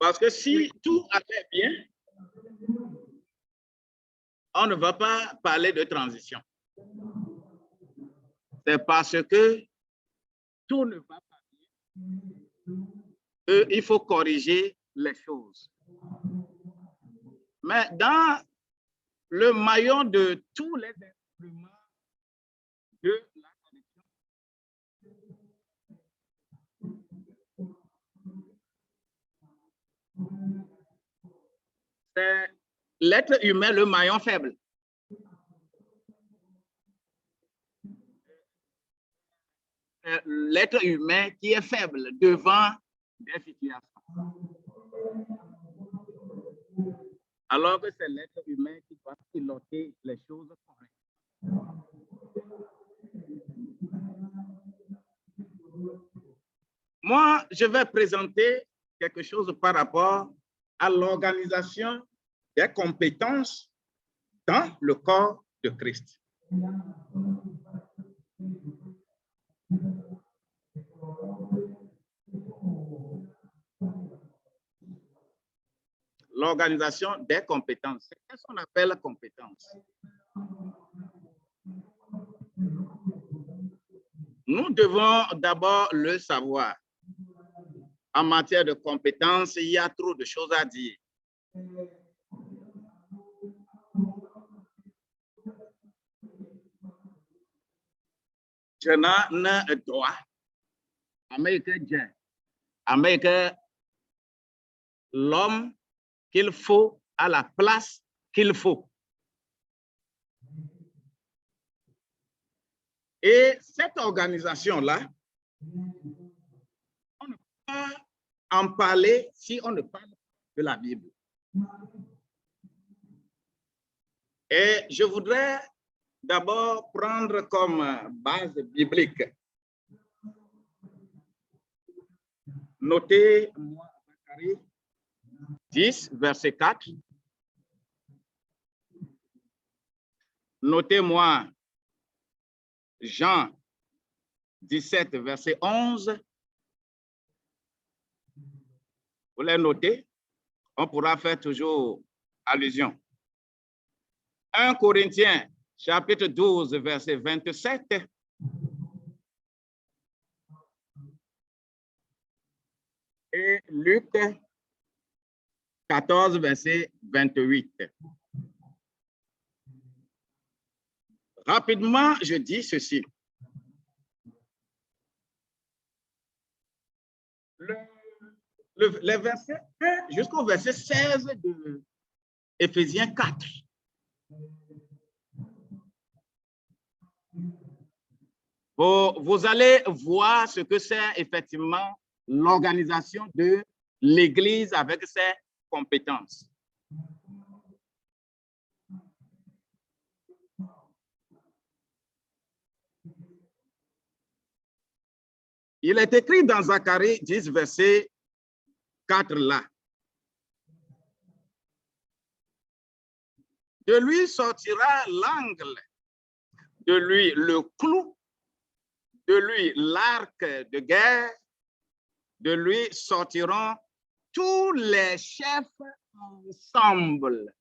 Parce que si tout allait bien, on ne va pas parler de transition. C'est parce que tout ne va pas bien qu'il faut corriger les choses. Mais dans le maillon de tous les instruments de la connexion, c'est l'être humain le maillon faible. L'être humain qui est faible devant des situations. Alors que c'est l'être humain qui doit piloter les choses correctement. Moi, je vais présenter quelque chose par rapport à l'organisation des compétences dans le corps de Christ. L'organisation des compétences. Qu'est-ce qu'on appelle compétences? Nous devons d'abord le savoir. En matière de compétences, il y a trop de choses à dire. Je n'ai droit. Avec l'homme qu'il faut à la place qu'il faut. Et cette organisation-là, on ne peut pas en parler si on ne parle de la Bible. Et je voudrais d'abord prendre comme base biblique. Notez-moi Zacharie 10, verset 4. Notez-moi Jean 17, verset 11. Vous les notez? On pourra faire toujours allusion. 1 Corinthiens, chapitre 12, verset 27. Et Luc 14, verset 28. Rapidement, je dis ceci. Les versets 1 jusqu'au verset 16 de Éphésiens 4. Vous allez voir ce que c'est effectivement l'organisation de l'Église avec ses compétences. Il est écrit dans Zacharie 10, verset 4 là. De lui sortira l'angle, de lui le clou, de lui l'arc de guerre, de lui sortiront tous les chefs ensemble.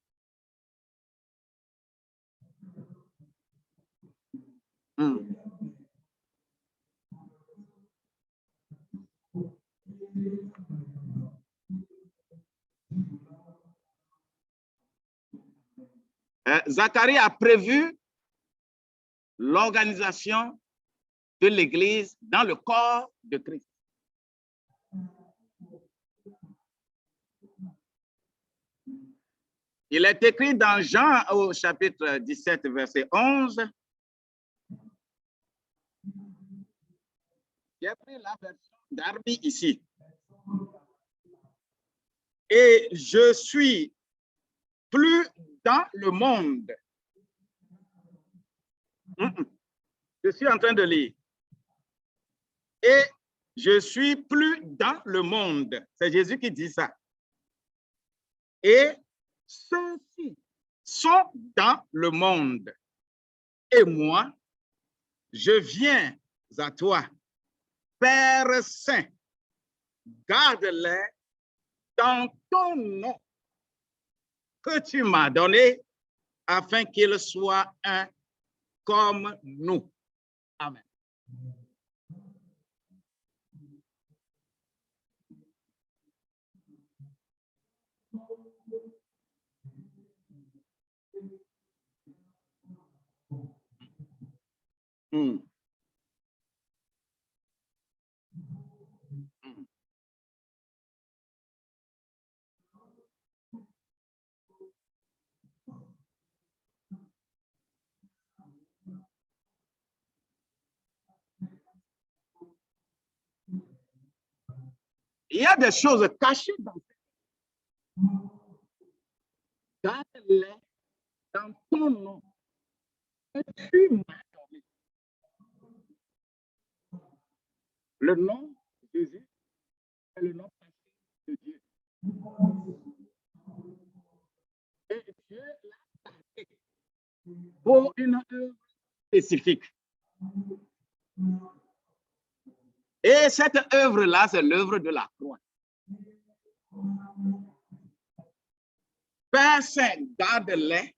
Zacharie a prévu l'organisation de l'Église dans le corps de Christ. Il est écrit dans Jean au chapitre 17, verset 11. J'ai pris la version Darby ici. Et je suis plus dans le monde. Je suis en train de lire. Et je suis plus dans le monde. C'est Jésus qui dit ça. Et ceux-ci sont dans le monde. Et moi, je viens à toi. Père Saint, garde-les dans ton nom que tu m'as donné, afin qu'il soit un comme nous. Amen. Mm. Il y a des choses cachées dans garde-les dans ton nom que tu m'as donné. Le nom de Jésus est le nom caché de Dieu. Et Dieu l'a gardé pour une œuvre spécifique. Et cette œuvre-là, c'est l'œuvre de la croix. Père Saint, garde-les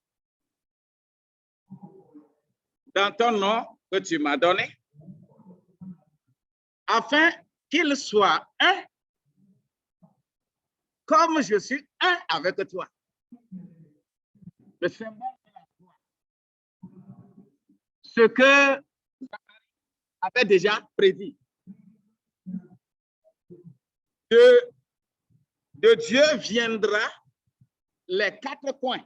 dans ton nom que tu m'as donné, afin qu'ils soient un, comme je suis un avec toi. Le symbole de la croix. Ce que avait déjà prédit. De Dieu viendra les quatre coins.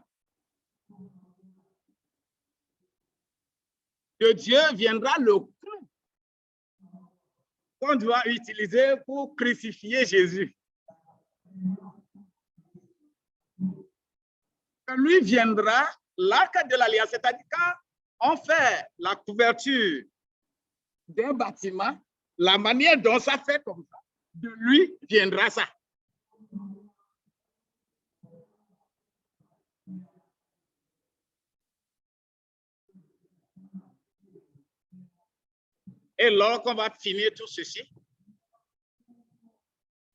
De Dieu viendra le clou qu'on doit utiliser pour crucifier Jésus. De lui viendra l'arc de l'alliance, c'est-à-dire quand on fait la couverture d'un bâtiment, la manière dont ça fait comme ça, de lui viendra ça. Et lorsqu'on va finir tout ceci,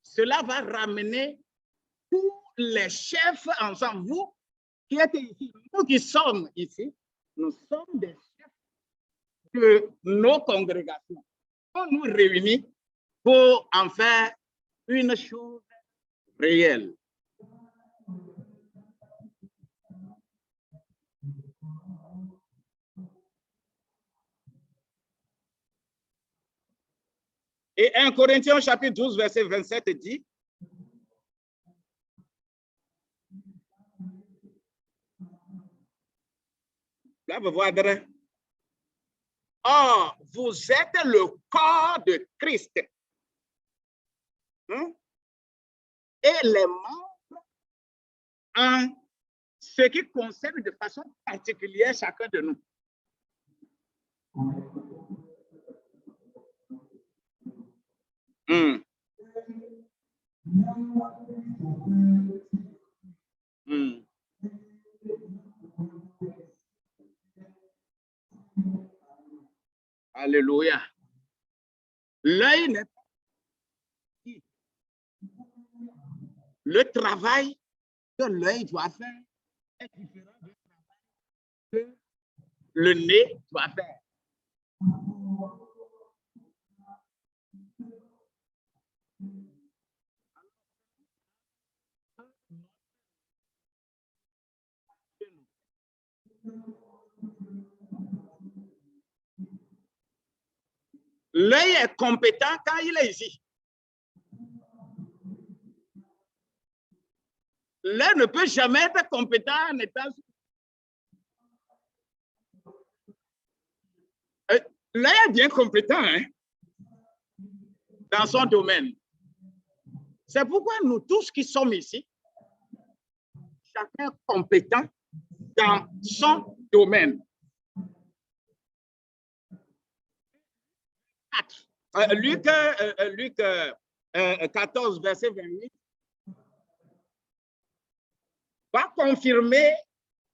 cela va ramener tous les chefs ensemble. Vous qui êtes ici, nous qui sommes ici, nous sommes des chefs de nos congrégations. On nous réunit pour en faire une chose réelle. Et 1 Corinthiens chapitre 12, verset 27 dit, là, vous voyez, or, vous êtes le corps de Christ. Hein? Et les membres, en ce qui concerne de façon particulière chacun de nous. Mm. Mm. Alléluia. L'œil n'est pas. Le travail que l'œil doit faire est différent du travail que le nez doit faire. L'œil est compétent quand il est ici. L'œil ne peut jamais être compétent en étant. L'œil est bien compétent hein, dans son domaine. C'est pourquoi nous tous qui sommes ici, chacun est compétent dans son domaine. Luc 14, verset 28, va confirmer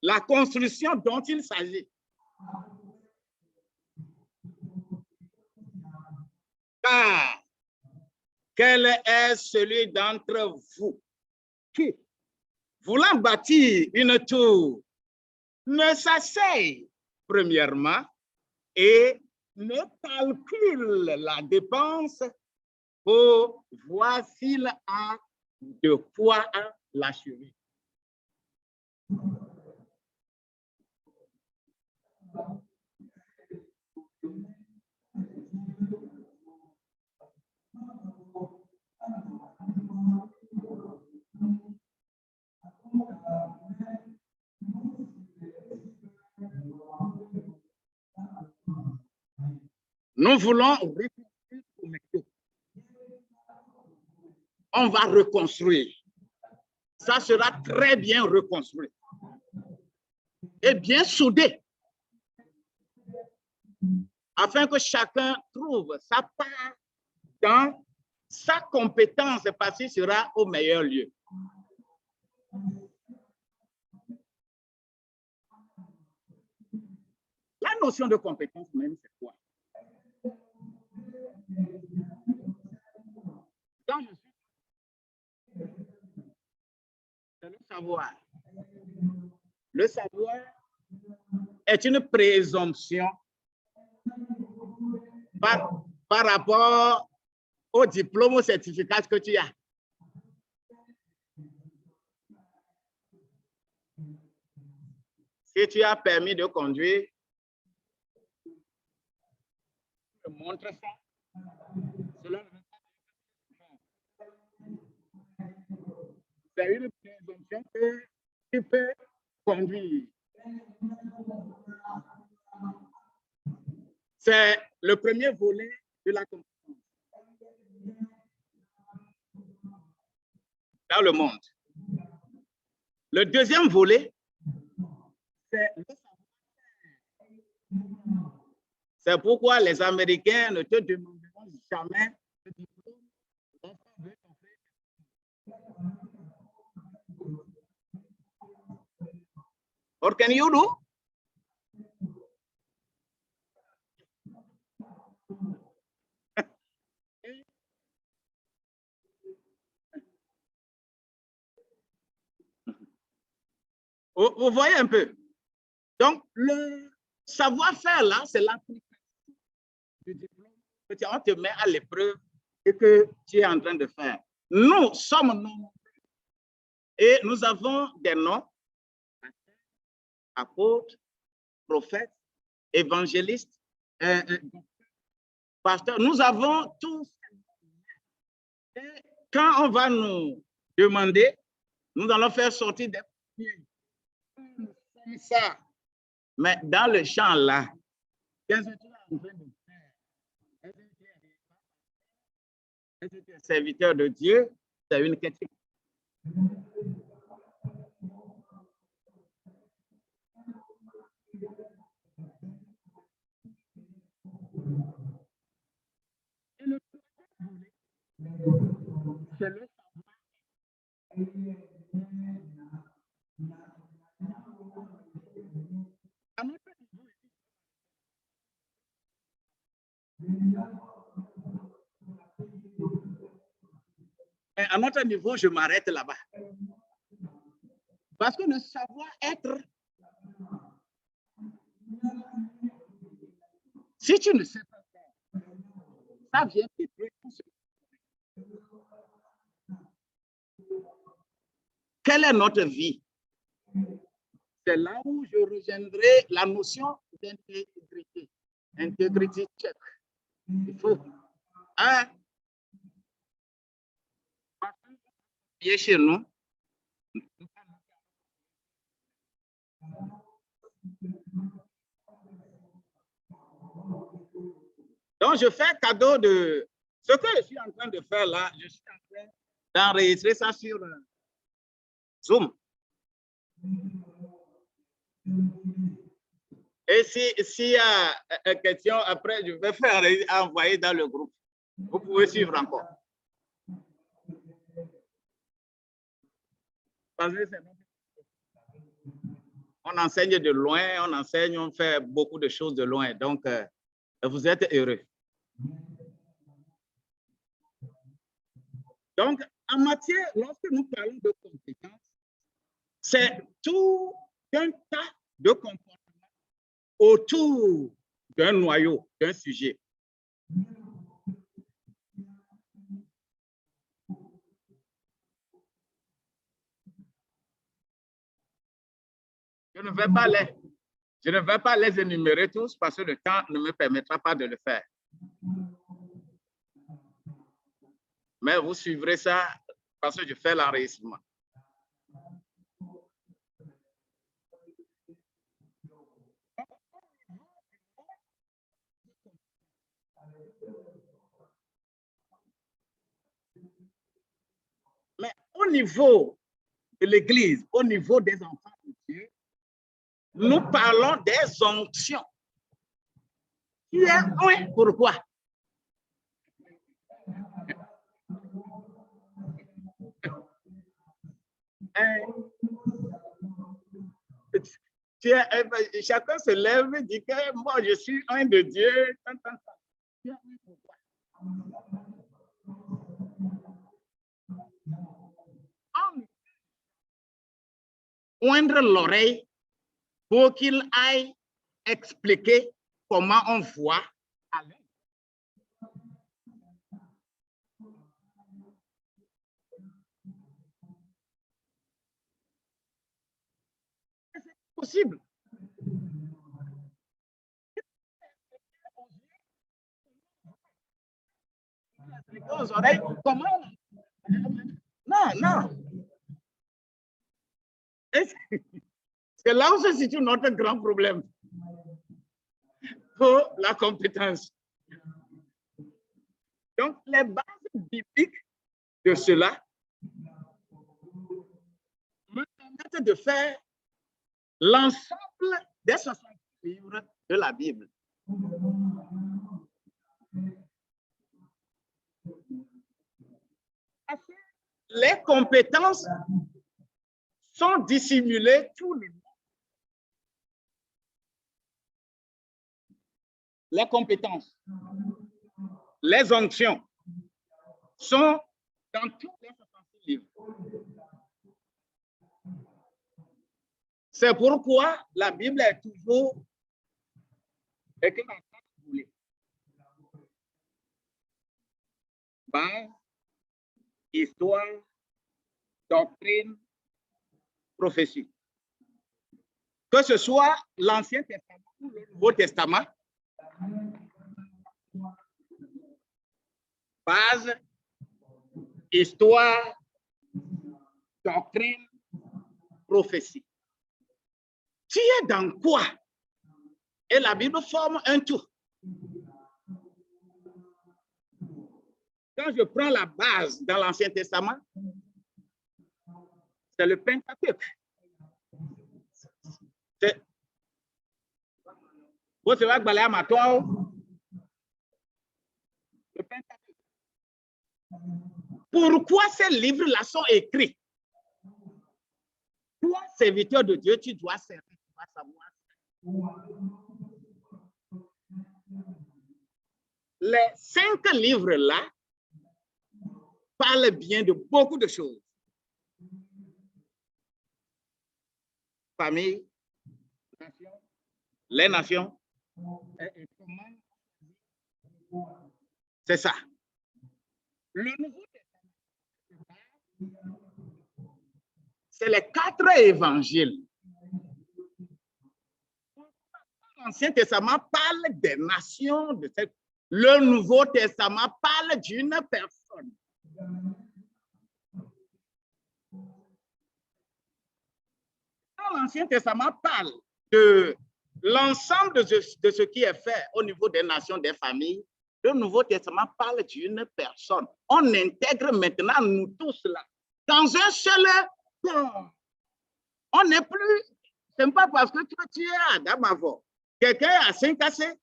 la construction dont il s'agit. Car quel est celui d'entre vous qui, voulant bâtir une tour, ne s'asseye premièrement et ne calcule la dépense pour voir s'il a de quoi l'achever. Nous voulons reconstruire Omekto. On va reconstruire. Ça sera très bien reconstruit et bien soudé, afin que chacun trouve sa part dans sa compétence, parce qu'il sera au meilleur lieu. La notion de compétence même, c'est quoi? Quand je suis... C'est le savoir. Le savoir est une présomption par rapport au diplôme, au certificat que tu as. Si tu as permis de conduire, je montre ça. Cela ne veut pas dire. C'est une présomption que tu peux conduire. C'est le premier volet de la compétence dans le monde. Le deuxième volet, c'est le savoir-faire. C'est pourquoi les Américains ne te demanderont jamais le diplôme. What can you do? Vous voyez un peu. Donc, le savoir-faire, là, c'est l'application du diplôme que on te met à l'épreuve et que tu es en train de faire. Nous sommes nombreux et nous avons des noms: apôtres, prophètes, évangélistes, pasteurs. Nous avons tous. Et quand on va nous demander, nous allons faire sortir des papiers comme ça. Mais dans le champ là, qu'est-ce que tu es en train de faire? Est-ce que tu es serviteur de Dieu? C'est une question. Et le c'est le à notre niveau, je m'arrête là-bas. Parce que le savoir-être, si tu ne sais pas faire, ça vient détruire tout ce. Quelle est notre vie? C'est là où je rejoindrai la notion d'intégrité. Integrity check. Il faut chez nous. Donc, je fais cadeau de ce que je suis en train de faire là. Je suis en train d'enregistrer ça sur Zoom. Et s'il y a une question, après, je vais faire envoyer dans le groupe. Vous pouvez suivre encore. On enseigne de loin, on fait beaucoup de choses de loin. Donc, vous êtes heureux. Donc, En matière, lorsque nous parlons de compétences, c'est tout un tas de comportements autour d'un noyau, d'un sujet. Je ne vais pas les énumérer tous parce que le temps ne me permettra pas de le faire. Mais vous suivrez ça parce que je fais l'enregistrement. Mais au niveau de l'Église, au niveau des enfants de Dieu, nous parlons des onctions. Tu es un, pourquoi? Chacun se lève et dit que moi je suis un de Dieu. Tu es un, pourquoi? Oindre l'oreille pour qu'il aille expliquer comment on voit à l'œil. C'est possible. Aux oreilles, comment? Non, non. C'est là où se situe notre grand problème pour la compétence. Donc, les bases bibliques de cela me permettent de faire l'ensemble des 60 livres de la Bible. Les compétences sont dissimulées tout le monde. Les compétences, les onctions sont dans tous les 66 livres. C'est pourquoi la Bible est toujours écrite en 4 volets. Base, histoire, doctrine, prophétie. Que ce soit l'Ancien Testament ou le Nouveau Testament, base, histoire, doctrine, prophétie. Tu es dans quoi? Et la Bible forme un tout. Quand je prends la base dans l'Ancien Testament, c'est le Pentateuque. Vous savez que le Pentateuque. Pourquoi ces livres-là sont écrits? Toi, serviteur de Dieu, tu dois servir, tu dois savoir. Les 5 livres-là parlent bien de beaucoup de choses. Famille, nation, les nations. C'est ça. Le Nouveau Testament, c'est les 4 évangiles. L'Ancien Testament parle des nations, de cette... Le Nouveau Testament parle d'une personne. Quand l'Ancien Testament parle de l'ensemble de ce qui est fait au niveau des nations, des familles, le Nouveau Testament parle d'une personne. On intègre maintenant nous tous là dans un seul corps. On n'est plus, ce n'est pas parce que toi tu es Adam avant, quelqu'un à Saint-Cassé,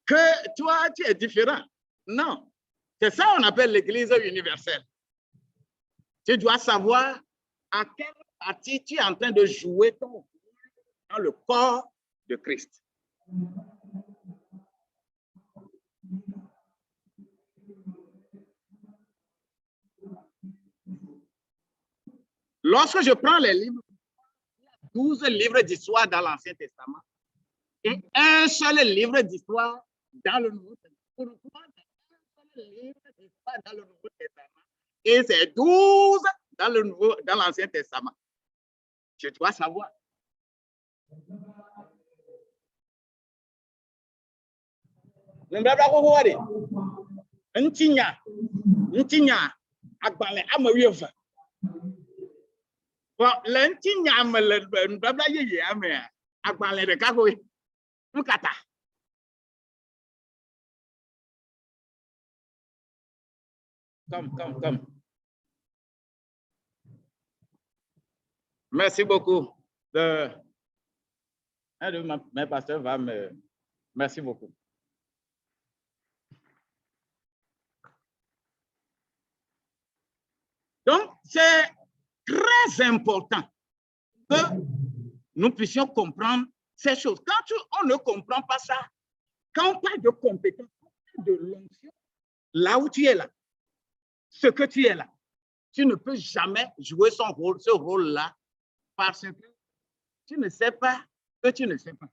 que toi tu es différent. Non, c'est ça qu'on appelle l'Église universelle. Tu dois savoir à quelle partie tu es en train de jouer ton rôle dans le corps de Christ. Lorsque je prends les livres, 12 livres d'histoire dans l'Ancien Testament et un seul livre d'histoire dans le Nouveau Testament. Pourquoi un seul livre d'histoire dans le Nouveau Testament et c'est 12 dans l'Ancien Testament? Je dois savoir. Bon, Comme. Merci beaucoup. Un de mes pasteurs va me... Merci beaucoup. Donc, c'est très important que nous puissions comprendre ces choses. Quand on ne comprend pas ça, quand on parle de compétence, de l'onction, là où tu es là, ce que tu es là, tu ne peux jamais jouer ce rôle-là parce que tu ne sais pas que tu ne sais pas.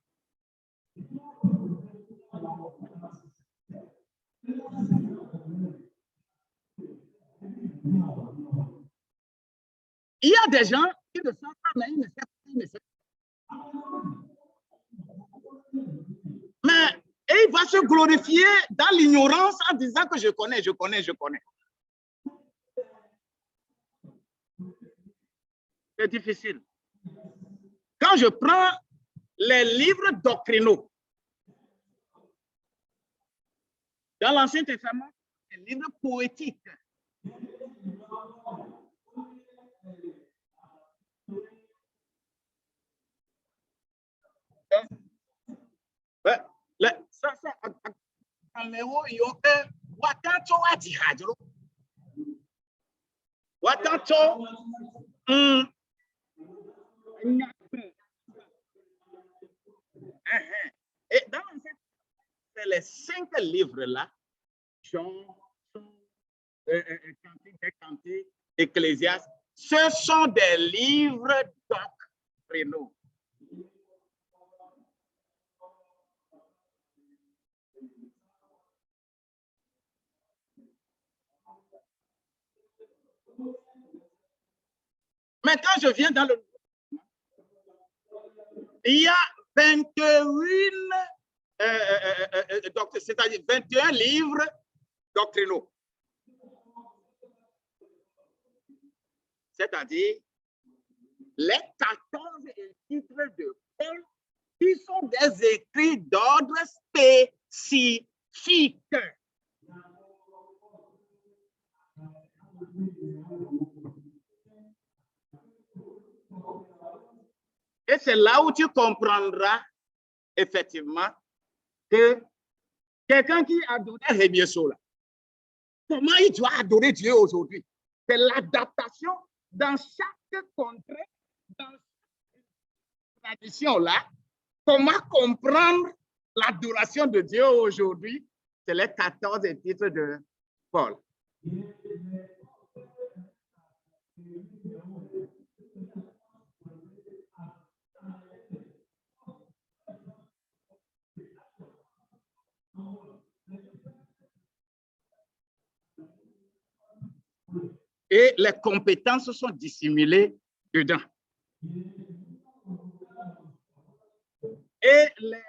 Il y a des gens qui ne savent pas, mais ils ne savent pas, Mais il va se glorifier dans l'ignorance en disant que je connais. C'est difficile. Quand je prends les livres doctrinaux, dans l'Ancien Testament, les livres poétiques, et dans les 5 livres-là, Jean, Cantique, Ecclésiaste, ce sont des livres doctrinaux. Mais quand je viens dans le... Il y a 21, c'est-à-dire 21 livres doctrinaux. C'est-à-dire les 14 épîtres de Paul qui sont des écrits d'ordre spécifique. Et c'est là où tu comprendras effectivement que quelqu'un qui adorait Rebiesola, comment il doit adorer Dieu aujourd'hui? C'est l'adaptation dans chaque contrée, dans cette tradition-là. Comment comprendre l'adoration de Dieu aujourd'hui? C'est les 14 épîtres de Paul. Et les compétences sont dissimulées dedans. Et les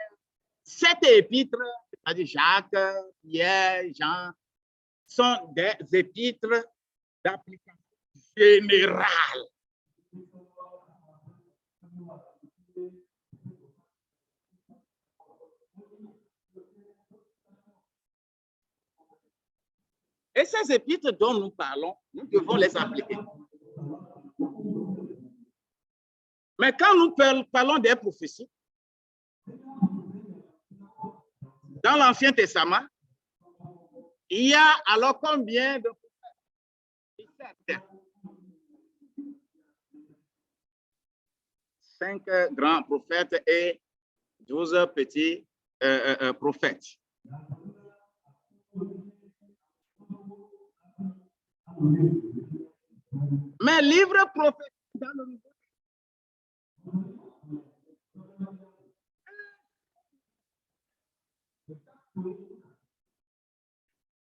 7 épîtres, c'est-à-dire Jacques, Pierre, Jean, sont des épîtres d'application générale. Et ces épîtres dont nous parlons, nous devons les appliquer. Mais quand nous parlons des prophéties, dans l'Ancien Testament, il y a alors combien de prophètes? 5 grands prophètes et 12 petits prophètes. Mais livre prophétique dans le nouveau.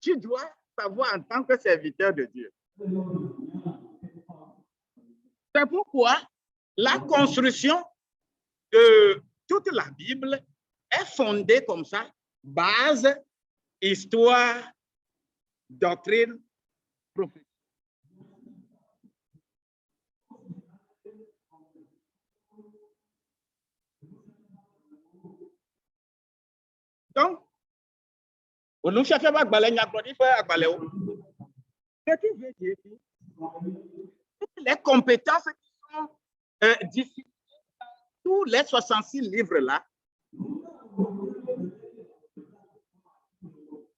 Tu dois savoir en tant que serviteur de Dieu. C'est pourquoi la construction de toute la Bible est fondée comme ça, base, histoire, doctrine, prophétie. Donc, nous cherchons à ce qui veut dire les compétences qui sont disciplinés dans tous les 66 livres-là,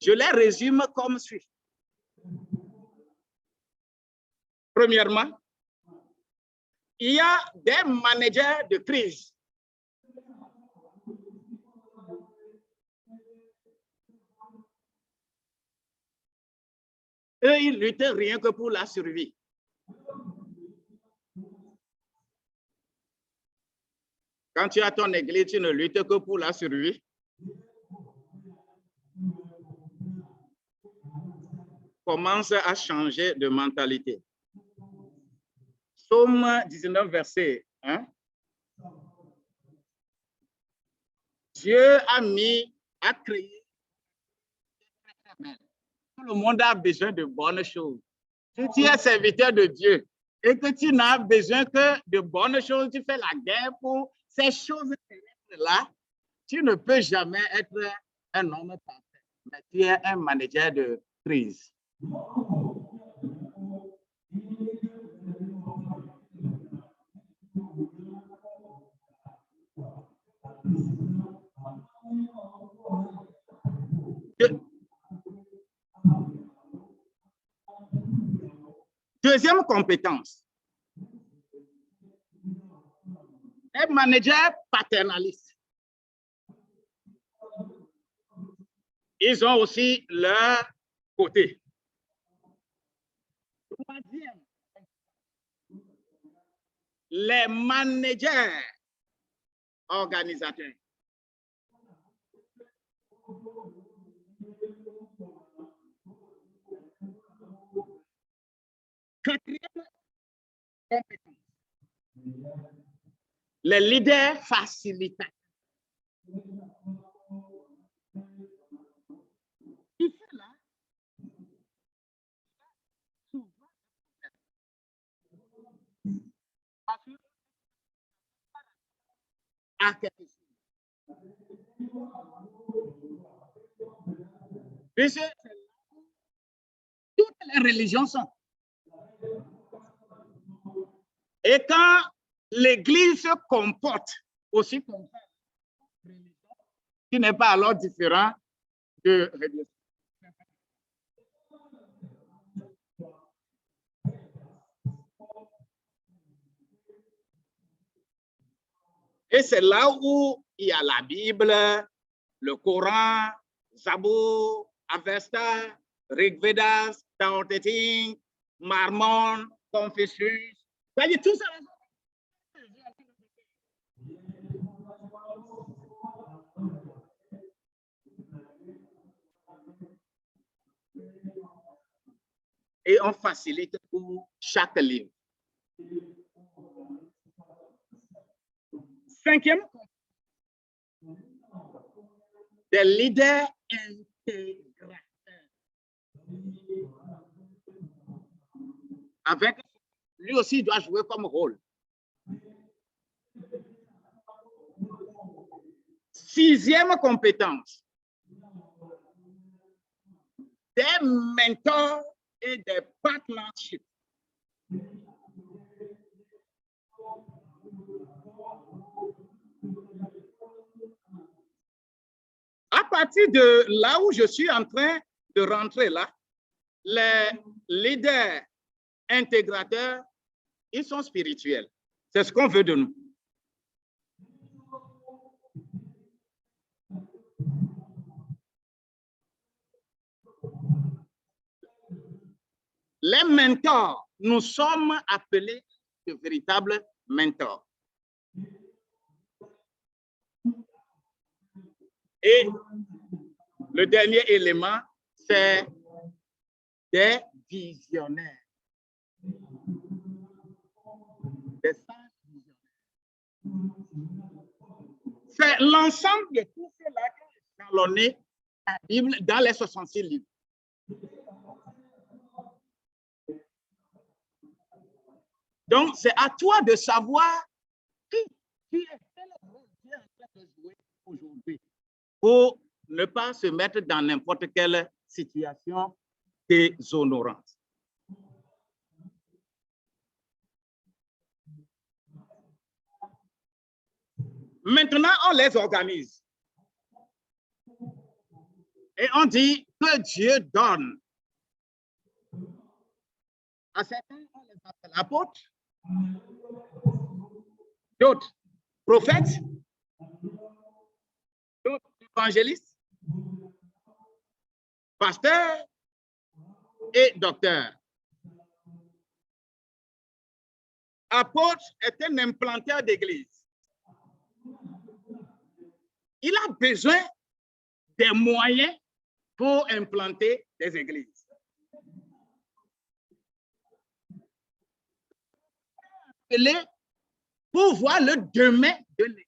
je les résume comme suit. Premièrement, il y a des managers de crise. Eux, ils luttent rien que pour la survie. Quand tu as ton église, tu ne luttes que pour la survie. Commence à changer de mentalité. Psaume 19, verset 1. Dieu a créé. Tout le monde a besoin de bonnes choses. Si tu es serviteur de Dieu et que tu n'as besoin que de bonnes choses, tu fais la guerre pour ces choses-là, tu ne peux jamais être un homme parfait, mais tu es un manager de crise. Deuxième compétence, un manager paternaliste. Ils ont aussi leur côté. Troisième, les managers organisateurs. Quatrième compétence, les leaders facilitateurs. À quelque chose. Puisque toutes les religions sont. Et quand l'Église se comporte aussi comme ça, qui n'est pas alors différent de religion. Et c'est là où il y a la Bible, le Coran, Zabour, Avesta, Rig Vedas, Tao Te Ching, Mormon, Confucius. C'est-à-dire tout ça. Et on facilite pour chaque livre. Cinquième, des leaders intégrateurs. Avec, lui aussi doit jouer comme rôle. Sixième compétence, des mentors et des partnerships. À partir de là où je suis en train de rentrer là, les leaders intégrateurs, ils sont spirituels. C'est ce qu'on veut de nous. Les mentors, nous sommes appelés de véritables mentors. Et le dernier élément, c'est des visionnaires. Des sages visionnaires. C'est l'ensemble de tout cela qui est jalonné la Bible dans les 66 livres. Donc, c'est à toi de savoir qui est le rôle qui est en train de jouer aujourd'hui pour ne pas se mettre dans n'importe quelle situation déshonorante. Maintenant, on les organise. Et on dit que Dieu donne. À certains, on les appelle apôtres, d'autres prophètes, d'autres évangélistes, pasteurs et docteurs. Apôtre est un implanteur d'église. Il a besoin des moyens pour implanter des églises. Pour voir le demain de l'église.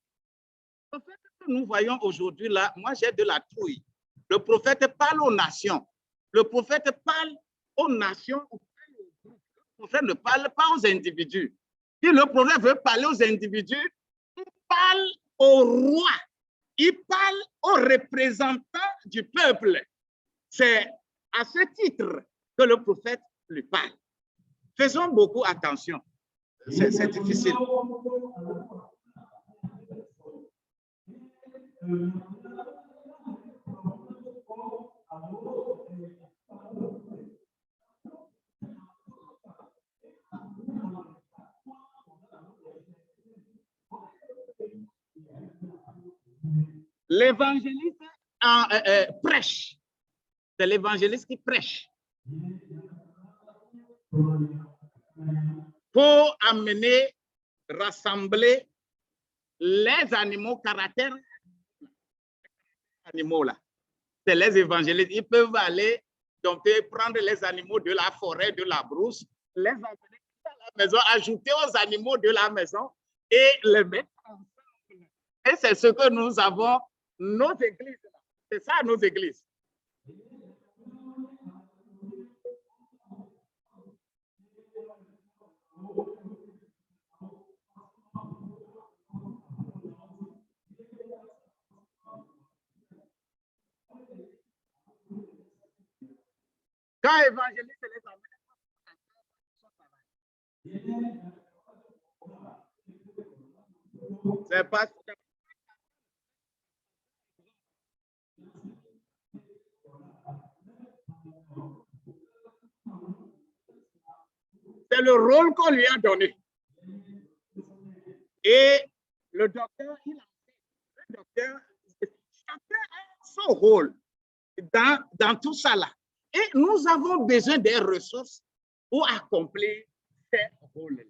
Le prophète que nous voyons aujourd'hui là, moi j'ai de la trouille. Le prophète parle aux nations. Le prophète parle aux nations. Le prophète ne parle pas aux individus. Si le prophète veut parler aux individus, il parle au roi. Il parle aux représentants du peuple. C'est à ce titre que le prophète lui parle. Faisons beaucoup attention. C'est difficile. L'évangéliste prêche. C'est l'évangéliste qui prêche. Pour amener, rassembler les animaux, caractères animaux là. C'est les évangélistes. Ils peuvent aller dompter, prendre les animaux de la forêt, de la brousse, les amener à la maison, ajouter aux animaux de la maison et les mettre ensemble. Et c'est ce que nous avons, nos églises. C'est ça, nos églises. Quand évangéliste les amène, c'est pas. C'est le rôle qu'on lui a donné. Et le docteur, chacun a son rôle dans tout ça là. Et nous avons besoin des ressources pour accomplir ces rôles-là.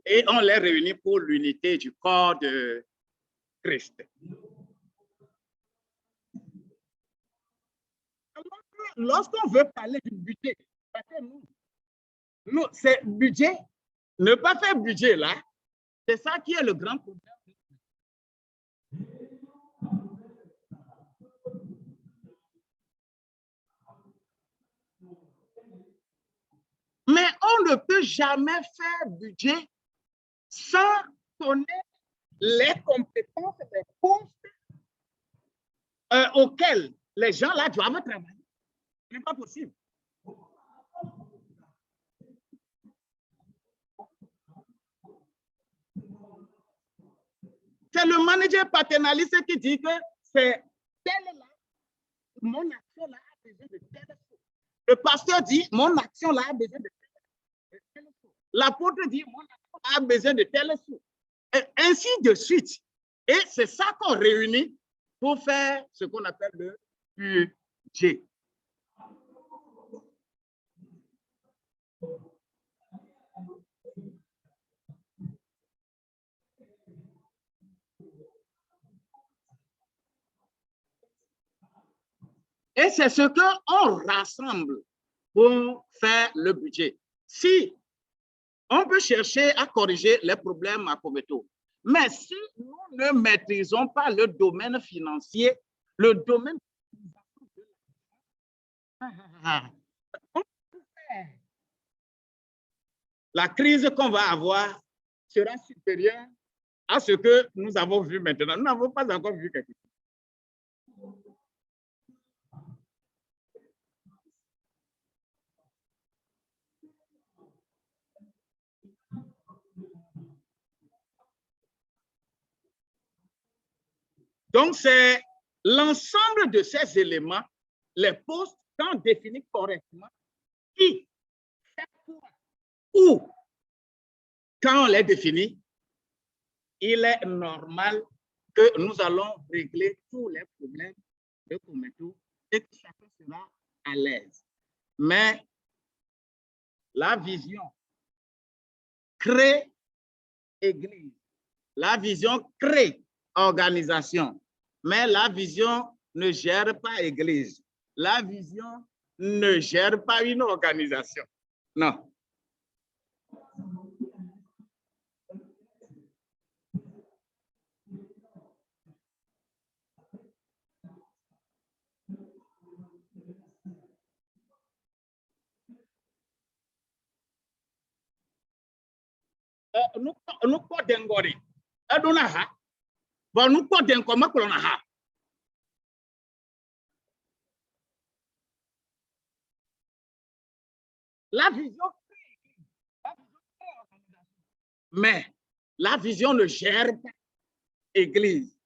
Et on les réunit pour l'unité du corps de Christ. Lorsqu'on veut parler du budget, parce que nous c'est budget, ne pas faire budget là, c'est ça qui est le grand problème. Mais on ne peut jamais faire budget sans connaître les compétences, les postes auxquels les gens là doivent travailler. Ce n'est pas possible. C'est le manager paternaliste qui dit que c'est tel là, mon action là a besoin de telle chose. Le pasteur dit, mon action là a besoin de telle chose. L'apôtre dit, mon action a besoin de telle chose. Et ainsi de suite. Et c'est ça qu'on réunit pour faire ce qu'on appelle le budget. Et c'est ce qu'on rassemble pour faire le budget. Si on peut chercher à corriger les problèmes à Cometo, mais si nous ne maîtrisons pas le domaine financier, le domaine la crise qu'on va avoir sera supérieure à ce que nous avons vu maintenant. Nous n'avons pas encore vu quelque chose. Donc, c'est l'ensemble de ces éléments, les postes, quand définis correctement, qui fait quoi, où, quand on les définit, il est normal que nous allons régler tous les problèmes de Cometo et que chacun sera à l'aise. Mais la vision crée église. La vision crée organisation. Mais la vision ne gère pas église. La vision ne gère pas une organisation. Non. Nous pas d'engori. Adona ha. Bon, nous pas d'engoma kolona ha. La vision mais la vision ne gère pas l'église.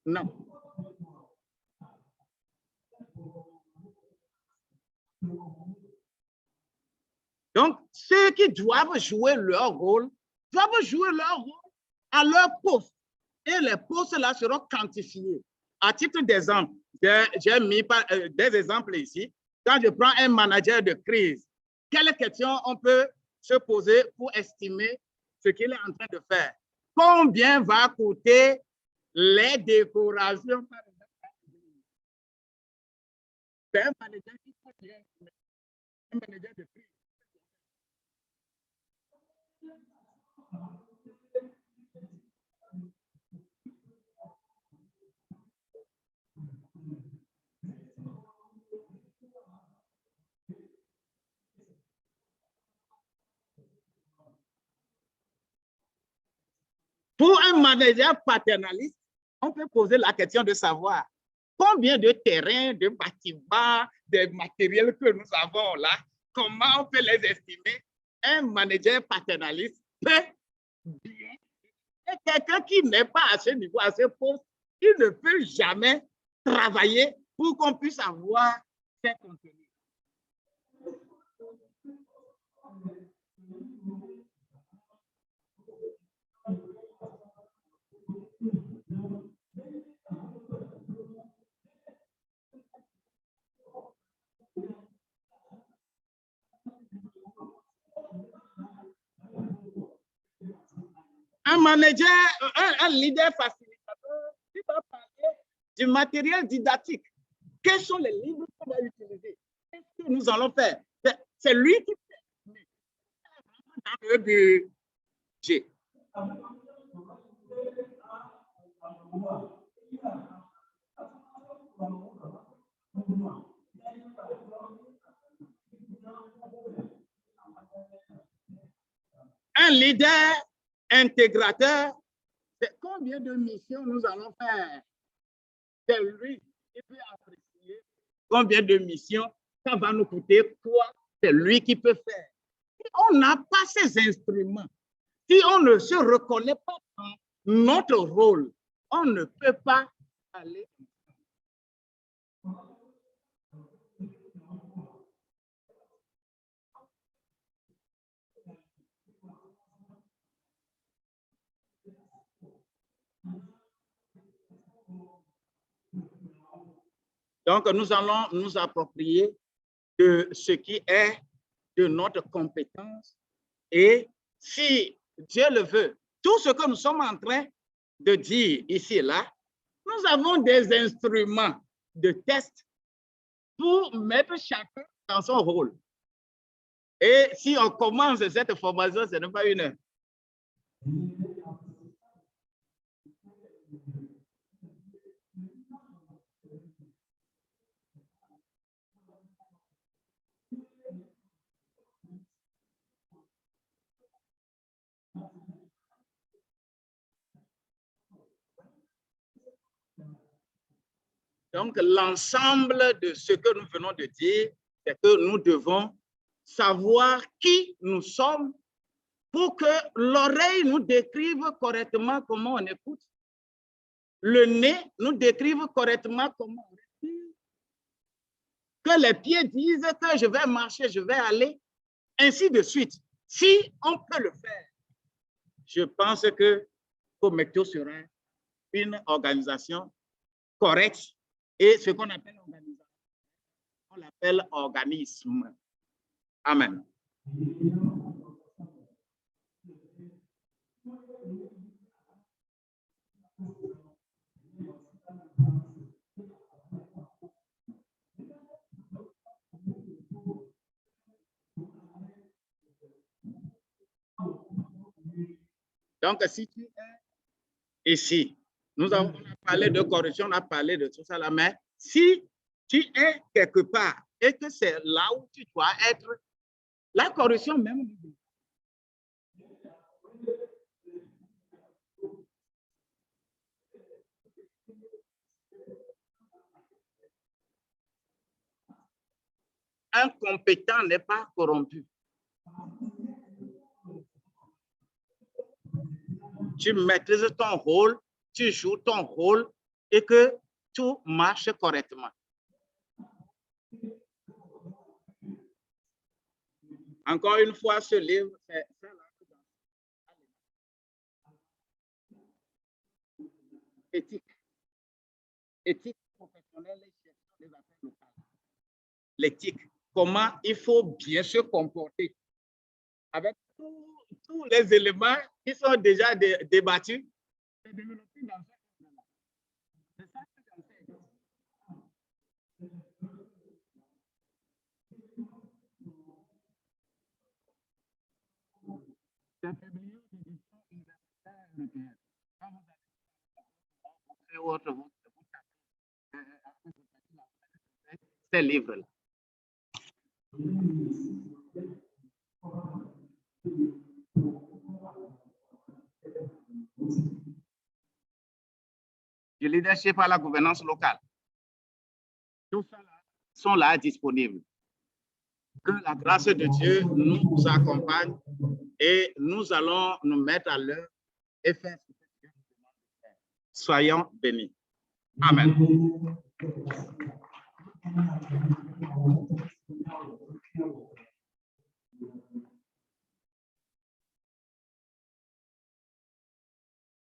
Non. Donc, ceux qui doivent jouer leur rôle à leur poste. Et les postes là seront quantifiés. À titre d'exemple, j'ai mis des exemples ici. Quand je prends un manager de crise, quelles questions on peut se poser pour estimer ce qu'il est en train de faire? Combien va coûter les décorations? C'est un manager qui peut dire, un manager de crise. Pour un manager paternaliste, on peut poser la question de savoir combien de terrains, de bâtiments, de matériels que nous avons là, comment on peut les estimer. Un manager paternaliste peut bien. Et quelqu'un qui n'est pas à ce niveau, à ce poste, il ne peut jamais travailler pour qu'on puisse avoir ces contenus. Un manager, un leader facilitateur, qui va parler du matériel didactique. Quels sont les livres qu'on va utiliser? Qu'est-ce que nous allons faire? C'est lui qui fait. Dans le budget. Un leader intégrateur, c'est combien de missions nous allons faire? C'est lui qui peut apprécier combien de missions, ça va nous coûter quoi, c'est lui qui peut faire. Si on n'a pas ces instruments, si on ne se reconnaît pas dans notre rôle, on ne peut pas aller. Donc, nous allons nous approprier de ce qui est de notre compétence. Et si Dieu le veut, tout ce que nous sommes en train de dire ici et là, nous avons des instruments de test pour mettre chacun dans son rôle. Et si on commence cette formation, ce n'est pas une heure. Donc, l'ensemble de ce que nous venons de dire, c'est que nous devons savoir qui nous sommes pour que l'oreille nous décrive correctement comment on écoute, le nez nous décrive correctement comment on respire, que les pieds disent que je vais marcher, je vais aller, ainsi de suite. Si on peut le faire, je pense que Connecto sera une organisation correcte et ce qu'on appelle organisation, on l'appelle organisme. Amen. Donc, si tu es ici, nous avons parlé de corruption, on a parlé de tout ça là, mais si tu es quelque part et que c'est là où tu dois être, la corruption même. Un compétent n'est pas corrompu. Tu maîtrises ton rôle, tu joues ton rôle et que tout marche correctement. Encore une fois, ce livre, c'est éthique. Éthique professionnelle et gestion des affaires locales. L'éthique, comment il faut bien se comporter avec tous les éléments qui sont déjà débattus. C'est développé dans ce livre. C'est ça que j'enseigne. C'est un biblion d'édition universitaire européenne. Quand vous avez autre, ces livres-là. Du leadership à la gouvernance locale. Tout ça là, sont là disponibles. Que la grâce de Dieu nous accompagne et nous allons nous mettre à l'œuvre et faire ce que Dieu nous demande de faire. Soyons bénis. Amen.